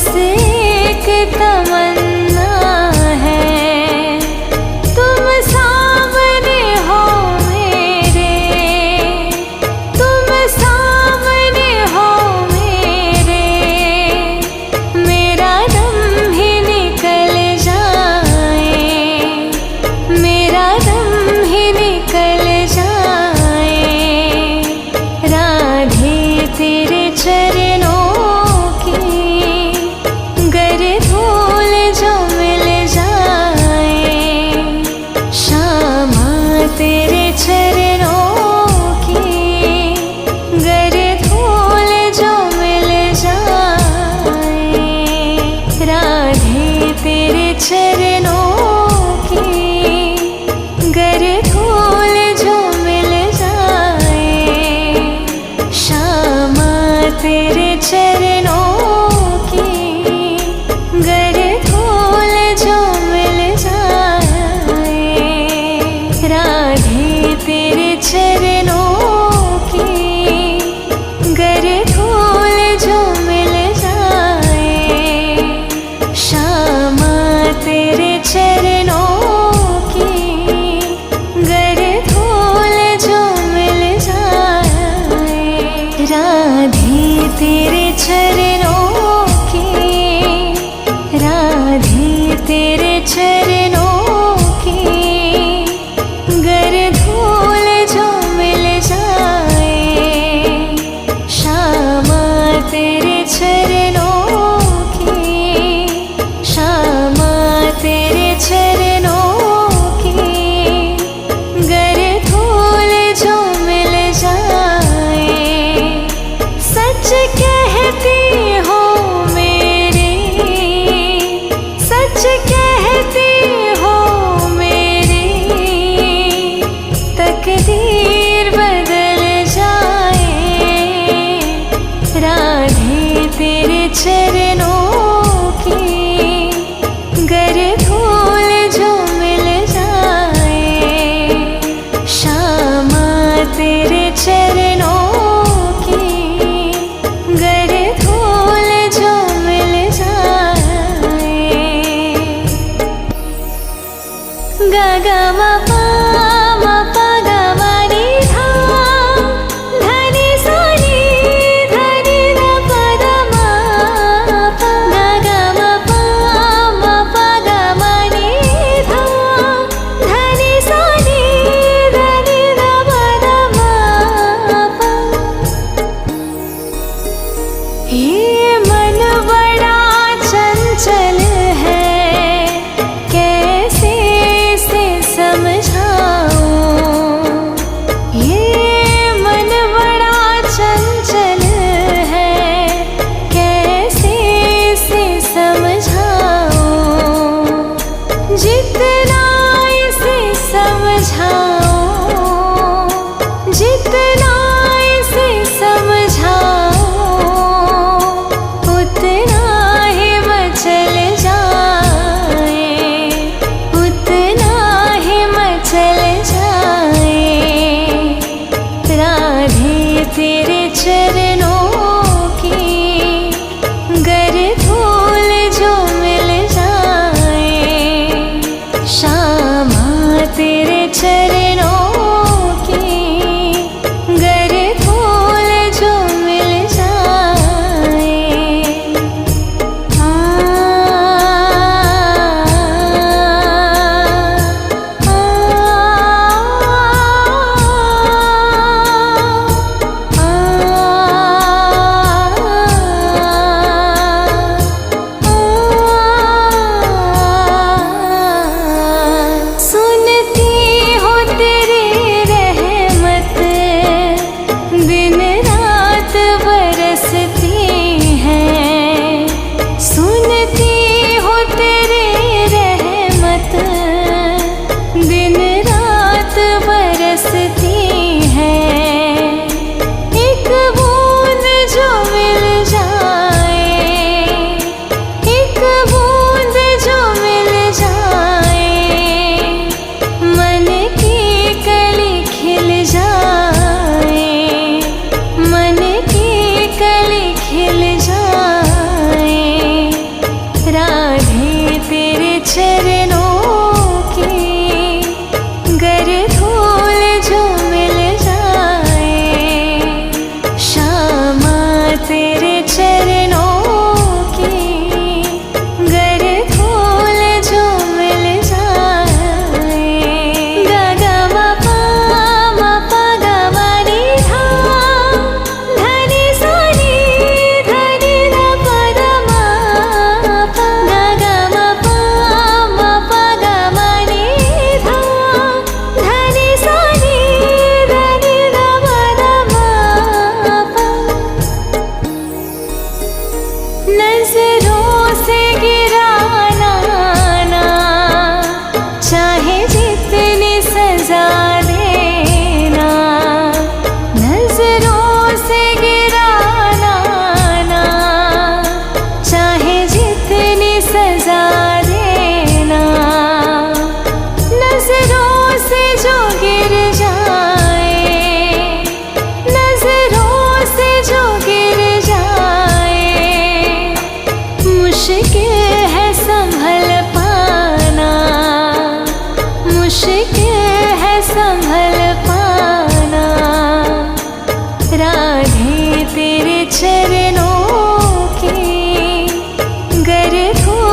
बस एक तमन्ना है, तुम सामने हो मेरे, तुम सामने हो मेरे, मेरा दम ही निकल जाए, मेरा दम ही निकल जाए। राधे तेरे चरणों तेरे चरणों की गर धूल जो मिल जाए, राधे तेरे चरणों की गर धूल जो मिल जाए, श्यामा तेरे चरणों की गर धूल जो मिल जाए, राधे तेरे चरणों की गर धूल जो मिल जाए, श्यामा तेरे चरणों की गर धूल जो मिल जाए, राधे तेरे चरणों की, राधे तेरे चरणों की गर धूल जो मिल जाए, श्यामा तेरे चरणों की, श्यामा तेरे चरणों की गर धूल जो मिल जाए। सच कहती हो मेरे, सच कहती हो मेरे, तकदीर बदल जाए, राधे तेरे चरणों की गर धूल जो मिल जाए, श्यामा तेरे चरणों की गर धूल जो मिल जाए। गा गा मा पा मा पा गा मा नी धा, धनी सा नी धनी धा पा दा मा पा, गा गा मा पा गा मा नी धा, धनी सा नी धनी धा पा दा मा पा। ये मन बड़ा चंचल है, कैसे इसे समझाऊं, ये मन बड़ा चंचल है, कैसे इसे समझाऊं, जितना इसे समझाऊं, जितना इसे समझाऊं, उतना ही मचल जाए, उतना ही मचल जाए, राधे तेरे चरणों की गर धूल जो मिल जाए, श्यामा तेरे चरणों की गर धूल जो मिल जाए। सुनती हो तेरी रहमत, दिन रात बरसती है, सुनती हो तेरी रहमत, दिन रात बरसती है, एक बूंद जो मिल जाए, एक बूंद जो मिल जाए, मन की कली खिल जाए, मन की कली खिल जाए, मुश्किल है संभल पाना, मुश्किल है संभल पाना। राधे तेरे चरणों की गर को